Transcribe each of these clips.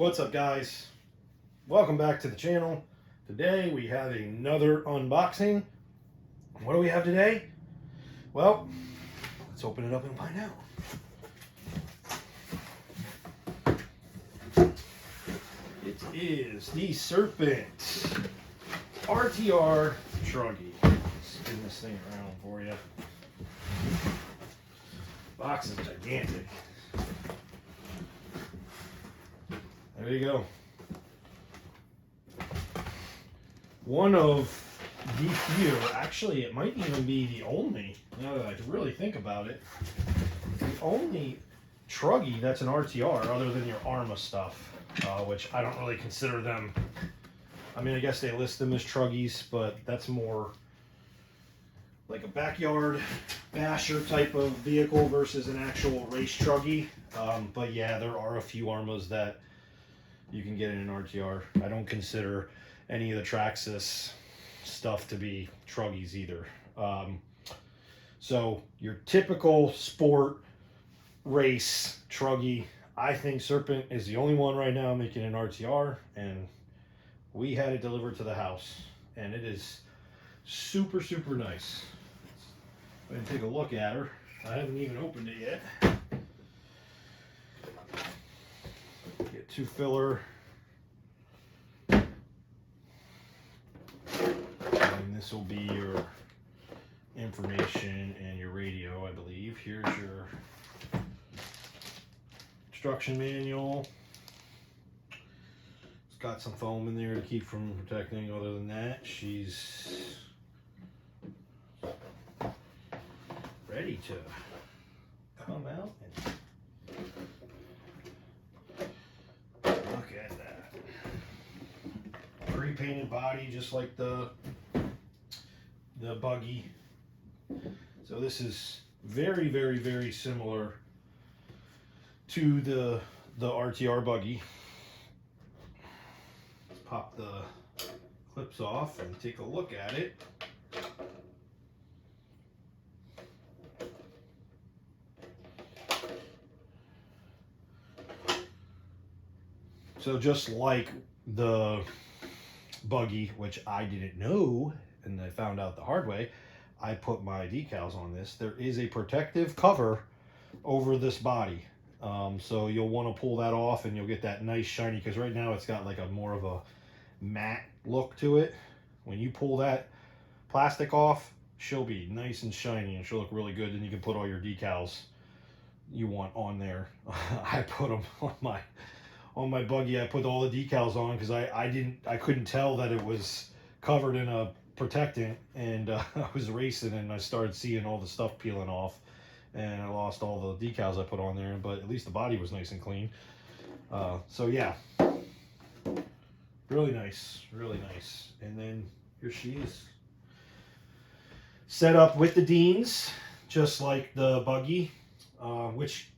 What's up, guys? Welcome back to the channel. Today we have another unboxing. What do we have today? Well, let's open it up and find out. It is the Serpent RTR Truggy. Let's spin this thing around for you. Box is gigantic. There you go. One of the few, actually it might even be the only, now that I really think about it, the only Truggy that's an RTR other than your Arma stuff, which I don't really consider them. I mean, I guess they list them as Truggies, but that's more like a backyard basher type of vehicle versus an actual race Truggy. But yeah, there are a few Armas that you can get in an RTR. I don't consider any of the Traxxas stuff to be Truggies either. So your typical sport race Truggy, I think Serpent is the only one right now making an RTR, and we had it delivered to the house, and it is super, super nice. Go ahead and take a look at her. I haven't even opened it yet. Get two filler. And this will be your information and your radio, I believe. Here's your instruction manual. It's got some foam in there to keep from protecting. Other than that, she's ready to come out and look at that. Pre-painted body, just like the buggy. So this is very, very, very similar to the RTR buggy. Let's pop the clips off and take a look at it. So just like the buggy, which I didn't know, and I found out the hard way, I put my decals on this. There is a protective cover over this body. So you'll want to pull that off and you'll get that nice shiny, because right now it's got like a more of a matte look to it. When you pull that plastic off, she'll be nice and shiny and she'll look really good. Then you can put all your decals you want on there. I put them on my buggy. I put all the decals on because I couldn't tell that it was covered in a protectant, and I was racing and I started seeing all the stuff peeling off, and I lost all the decals I put on there, but at least the body was nice and clean. So yeah, really nice, really nice. And then here she is, set up with the Deans, just like the buggy, which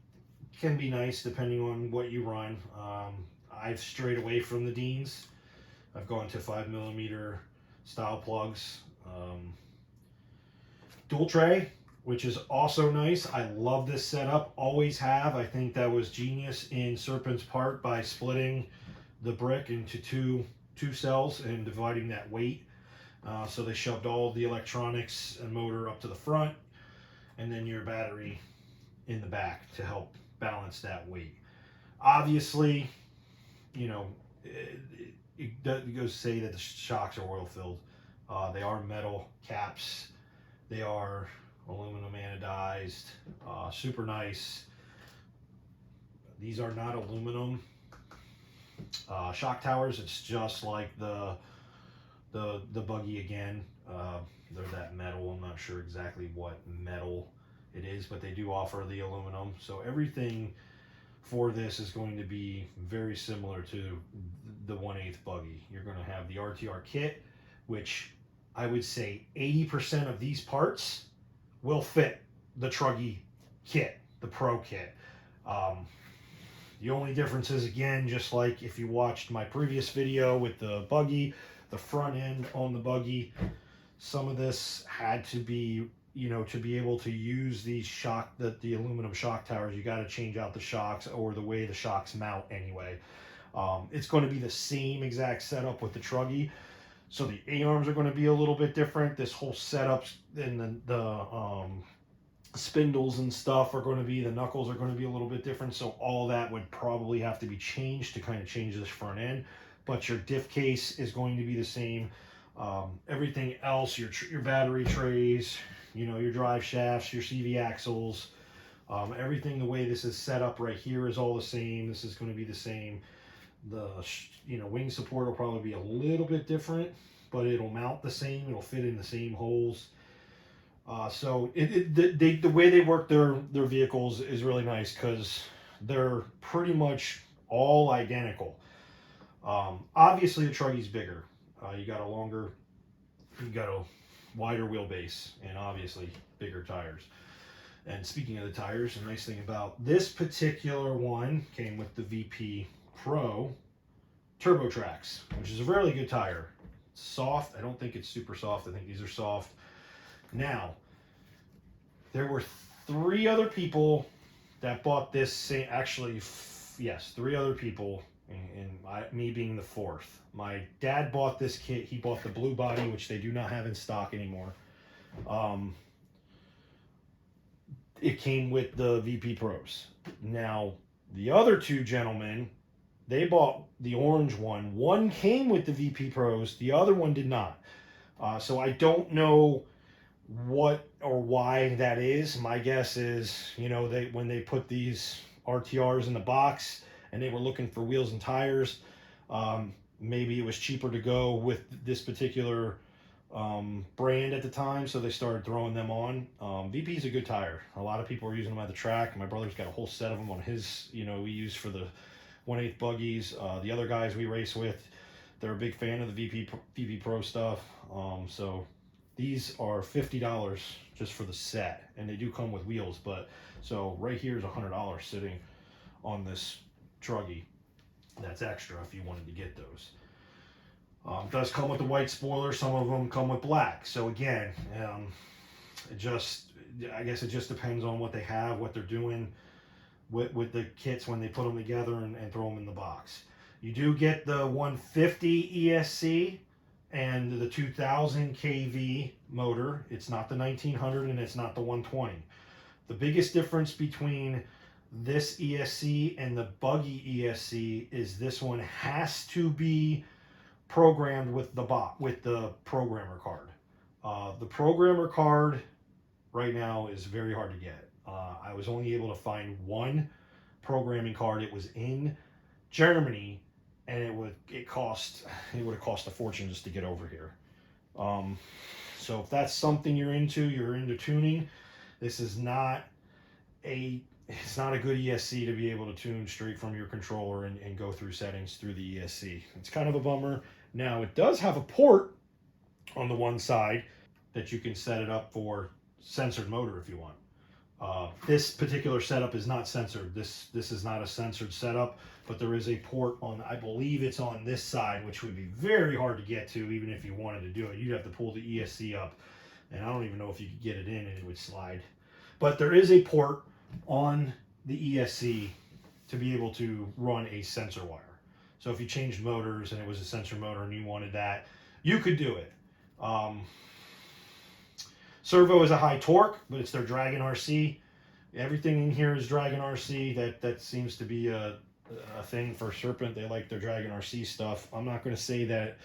can be nice depending on what you run. I've strayed away from the Deans. I've gone to 5mm style plugs. Dual tray, which is also nice. I love this setup, always have. I think that was genius in Serpent's part by splitting the brick into two cells and dividing that weight. So they shoved all the electronics and motor up to the front, and then your battery in the back to help balance that weight. Obviously, you know, it goes to say that the shocks are oil filled. They are metal caps. They are aluminum anodized. Super nice. These are not aluminum shock towers. It's just like the buggy again. They're that metal. I'm not sure exactly what metal it is, but they do offer the aluminum. So everything for this is going to be very similar to the 1/8 buggy. You're going to have the RTR kit, which I would say 80% of these parts will fit the Truggy kit, the Pro kit. The only difference is, again, just like if you watched my previous video with the buggy, the front end on the buggy, some of this had to be, you know, to be able to use these the aluminum shock towers, you got to change out the shocks or the way the shocks mount anyway. It's going to be the same exact setup with the Truggy. So the A-arms are going to be a little bit different. This whole setup and the spindles and stuff are going to be, the knuckles are going to be a little bit different. So all that would probably have to be changed to kind of change this front end. But your diff case is going to be the same. Everything else, your battery trays, you know, your drive shafts, your CV axles, everything the way this is set up right here is all the same. This is going to be the same. The wing support will probably be a little bit different, but it'll mount the same. It'll fit in the same holes. So the way they work their vehicles is really nice because they're pretty much all identical. Obviously the Truggy's bigger. You got a wider wheelbase and obviously bigger tires. And speaking of the tires, the nice thing about this particular one came with the VP Pro Turbo Tracks, which is a really good tire. It's soft. I don't think it's super soft. I think these are soft. Now, there were 3 other people that bought this same, actually, yes, 3 other people, and me being the 4th. My dad bought this kit. He bought the blue body, which they do not have in stock anymore. It came with the VP Pros. Now, the other 2 gentlemen, they bought the orange one. One came with the VP Pros. The other one did not. So I don't know what or why that is. My guess is, you know, when they put these RTRs in the box and they were looking for wheels and tires, maybe it was cheaper to go with this particular brand at the time, so they started throwing them on. VP is a good tire. A lot of people are using them at the track. My brother's got a whole set of them on his, you know, we use for the 1/8 buggies. The other guys we race with, they're a big fan of the VP Pro stuff. So these are $50 just for the set, and they do come with wheels. But so right here is $100 sitting on this Truggy. That's extra if you wanted to get those. It does come with the white spoiler. Some of them come with black. So again, I guess it just depends on what they have, what they're doing with the kits when they put them together and throw them in the box. You do get the 150 ESC and the 2000 kV motor. It's not the 1900 and it's not the 120. The biggest difference between this ESC and the buggy ESC is this one has to be programmed with the programmer card. The programmer card right now is very hard to get. I was only able to find one programming card. It was in Germany, and it would have cost a fortune just to get over here. So if that's something you're into tuning, this is not it's not a good ESC to be able to tune straight from your controller and go through settings through the ESC. It's kind of a bummer. Now it does have a port on the one side that you can set it up for censored motor if you want. This particular setup is not censored. This is not a censored setup, but there is a port on, I believe it's on this side, which would be very hard to get to even if you wanted to do it. You'd have to pull the ESC up, and I don't even know if you could get it in and it would slide. But there is a port on the ESC to be able to run a sensor wire. So if you changed motors and it was a sensor motor and you wanted that, you could do it. Servo is a high torque, but it's their Dragon RC. Everything in here is Dragon RC. That seems to be a thing for Serpent. They like their Dragon RC stuff. I'm not going to say that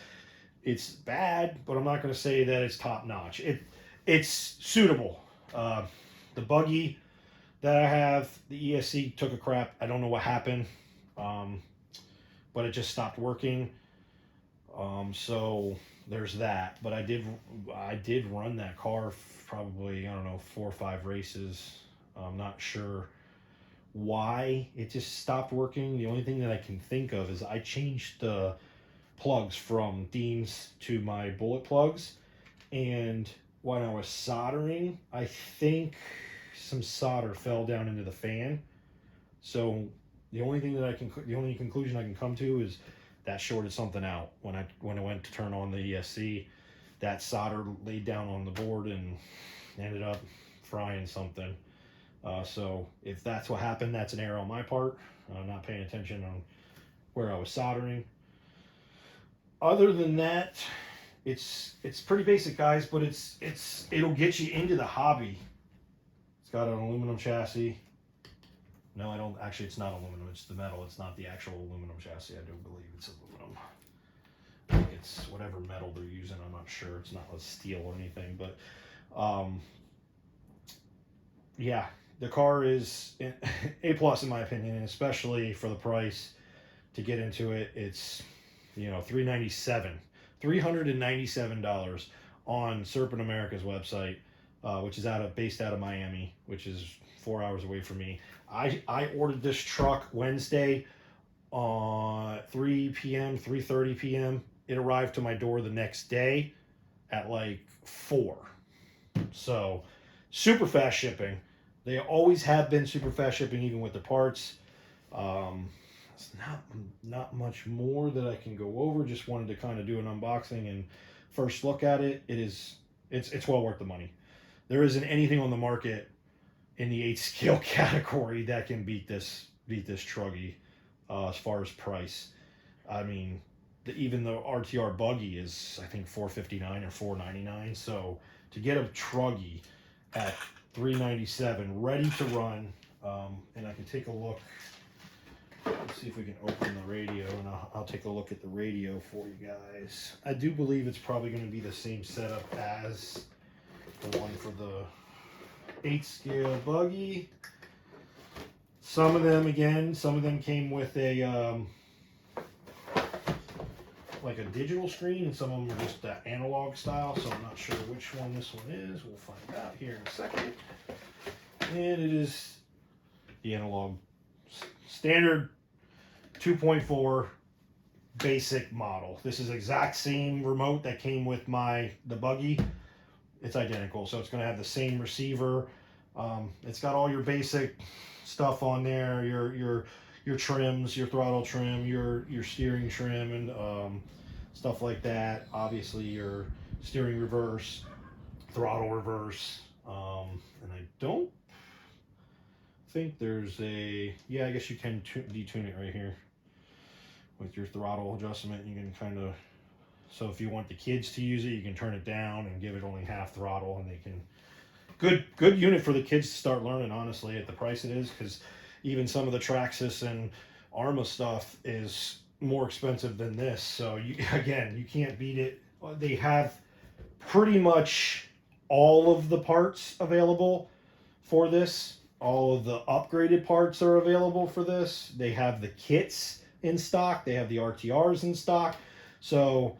it's bad, but I'm not going to say that it's top notch. It's suitable. The buggy that I have, the ESC took a crap. I don't know what happened, but it just stopped working. So there's that. But I did run that car probably, I don't know, 4 or 5 races. I'm not sure why it just stopped working. The only thing that I can think of is I changed the plugs from Dean's to my bullet plugs, and when I was soldering, I think some solder fell down into the fan. So the only conclusion I can come to is that shorted something out when I went to turn on the ESC. That solder laid down on the board and ended up frying something. So if that's what happened, that's an error on my part. I'm not paying attention on where I was soldering. Other than that, it's pretty basic, guys, but it'll get you into the hobby. It's got an aluminum chassis. No, I don't. Actually, it's not aluminum. It's the metal. It's not the actual aluminum chassis. I do believe it's aluminum. I think it's whatever metal they're using. I'm not sure. It's not a steel or anything, but yeah, the car is A plus in my opinion, and especially for the price to get into it. It's $397 on Serpent America's website, which is based out of Miami, which is 4 hours away from me. I ordered this truck Wednesday on 3 p.m., 3:30 p.m. It arrived to my door the next day at like 4. So super fast shipping. They always have been super fast shipping, even with the parts. It's not much more that I can go over. Just wanted to kind of do an unboxing and first look at it. It's well worth the money. There isn't anything on the market in the 8 scale category that can beat this Truggy as far as price. I mean, even the RTR buggy is, I think, $459 or $499. So to get a Truggy at $397 ready to run, and I can take a look. Let's see if we can open the radio, and I'll take a look at the radio for you guys. I do believe it's probably going to be the same setup as the one for the 8 scale buggy. Some of them came with a like a digital screen, and some of them are just the analog style, so I'm not sure which one this one is. We'll find out here in a second. And it is the analog standard 2.4 basic model. This is exact same remote that came with the buggy. It's identical, so it's going to have the same receiver. It's got all your basic stuff on there, your trims, your throttle trim, your steering trim, and stuff like that. Obviously, your steering reverse, throttle reverse, and I don't think there's I guess you can detune it right here with your throttle adjustment. You can kind of, so if you want the kids to use it, you can turn it down and give it only half throttle, and they can, good unit for the kids to start learning, honestly, at the price it is, because even some of the Traxxas and Arma stuff is more expensive than this. So you can't beat it. They have pretty much all of the parts available for this. All of the upgraded parts are available for this. They have the kits in stock. They have the RTRs in stock. So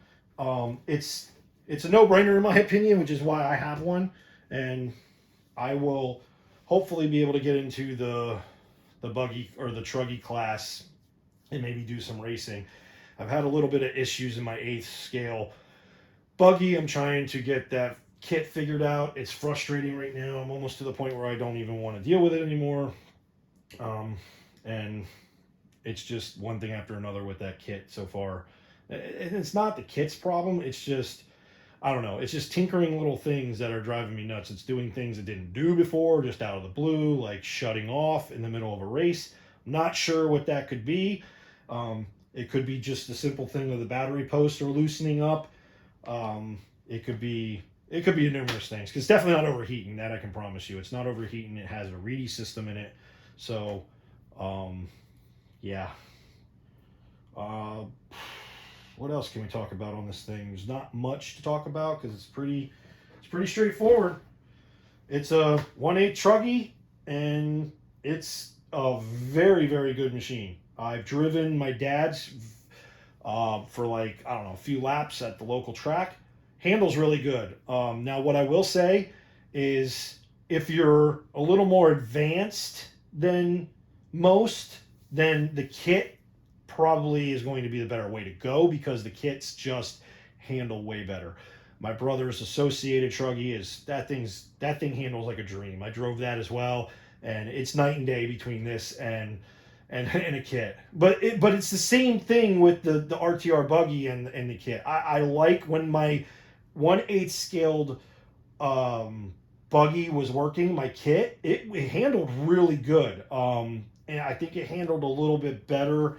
it's a no-brainer in my opinion, which is why I have one. And I will hopefully be able to get into the buggy or the Truggy class and maybe do some racing. I've had a little bit of issues in my 8th scale buggy. I'm trying to get that kit figured out. It's frustrating right now. I'm almost to the point where I don't even want to deal with it anymore. And it's just one thing after another with that kit so far. And it's not the kit's problem. It's just, I don't know. It's just tinkering little things that are driving me nuts. It's doing things it didn't do before, just out of the blue, like shutting off in the middle of a race. I'm not sure what that could be. It could be just a simple thing of the battery posts are loosening up. It could be numerous things. Because it's definitely not overheating. That I can promise you. It's not overheating. It has a reedy system in it. So, yeah. What else can we talk about on this thing? There's not much to talk about because it's pretty straightforward. It's a 1/8 Truggy, and it's a very, very good machine. I've driven my dad's for like, I don't know, a few laps at the local track. Handles really good. Now, what I will say is if you're a little more advanced than most, then the kit probably is going to be the better way to go, because the kits just handle way better. My brother's Associated Truggy that thing handles like a dream. I drove that as well, and it's night and day between this and a kit. But it's the same thing with the RTR buggy and the kit. I like when my 1/8 scaled buggy was working, my kit, it handled really good. And I think it handled a little bit better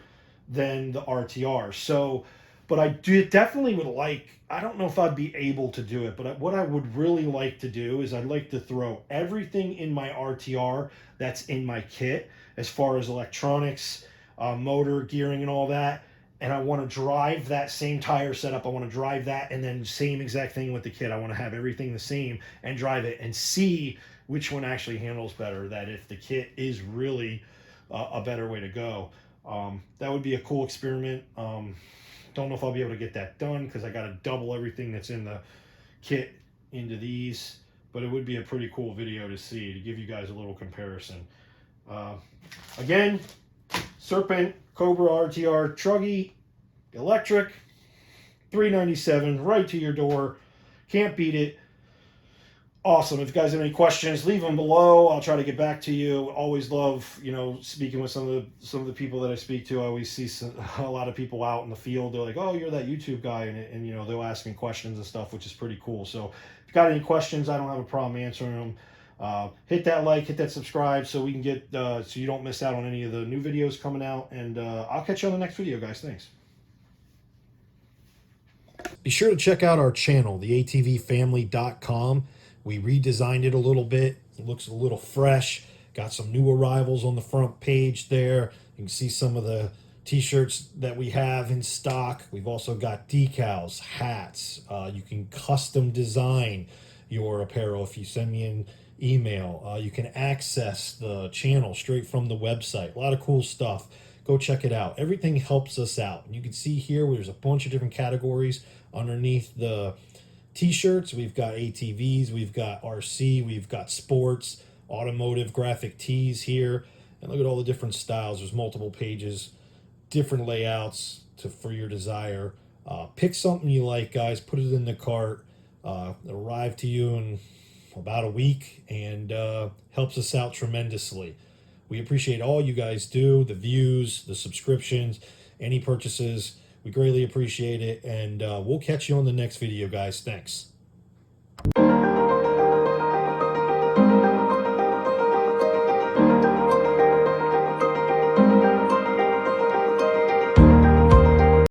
than the RTR. So, but I definitely would like, I don't know if I'd be able to do it, but what I would really like to do is I'd like to throw everything in my RTR that's in my kit as far as electronics, motor, gearing, and all that. And I want to drive that same tire setup. I want to drive that, and then same exact thing with the kit. I want to have everything the same and drive it and see which one actually handles better. That if the kit is really a better way to go. That would be a cool experiment. Don't know if I'll be able to get that done because I got to double everything that's in the kit into these, but it would be a pretty cool video to see, to give you guys a little comparison. Again, Serpent Cobra RTR Truggy electric, $397 right to your door. Can't beat it. Awesome. If you guys have any questions, leave them below. I'll try to get back to you. Always love, speaking with some of the people that I speak to. I always see a lot of people out in the field. They're like, "Oh, you're that YouTube guy," and they'll ask me questions and stuff, which is pretty cool. So if you got any questions, I don't have a problem answering them. Hit that like, hit that subscribe, so we can get so you don't miss out on any of the new videos coming out. And I'll catch you on the next video, guys. Thanks. Be sure to check out our channel, theatvfamily.com. We redesigned it a little bit. It looks a little fresh. Got some new arrivals on the front page there. You can see some of the t-shirts that we have in stock. We've also got decals, hats. You can custom design your apparel if you send me an email. You can access the channel straight from the website. A lot of cool stuff. Go check it out. Everything helps us out. And you can see here there's a bunch of different categories underneath the t-shirts. We've got ATVs, we've got RC, we've got sports, automotive, graphic tees here. And look at all the different styles. There's multiple pages, different layouts for your desire. Pick something you like, guys. Put it in the cart. It'll arrive to you in about a week and helps us out tremendously. We appreciate all you guys do, the views, the subscriptions, any purchases. We greatly appreciate it, and we'll catch you on the next video, guys. Thanks.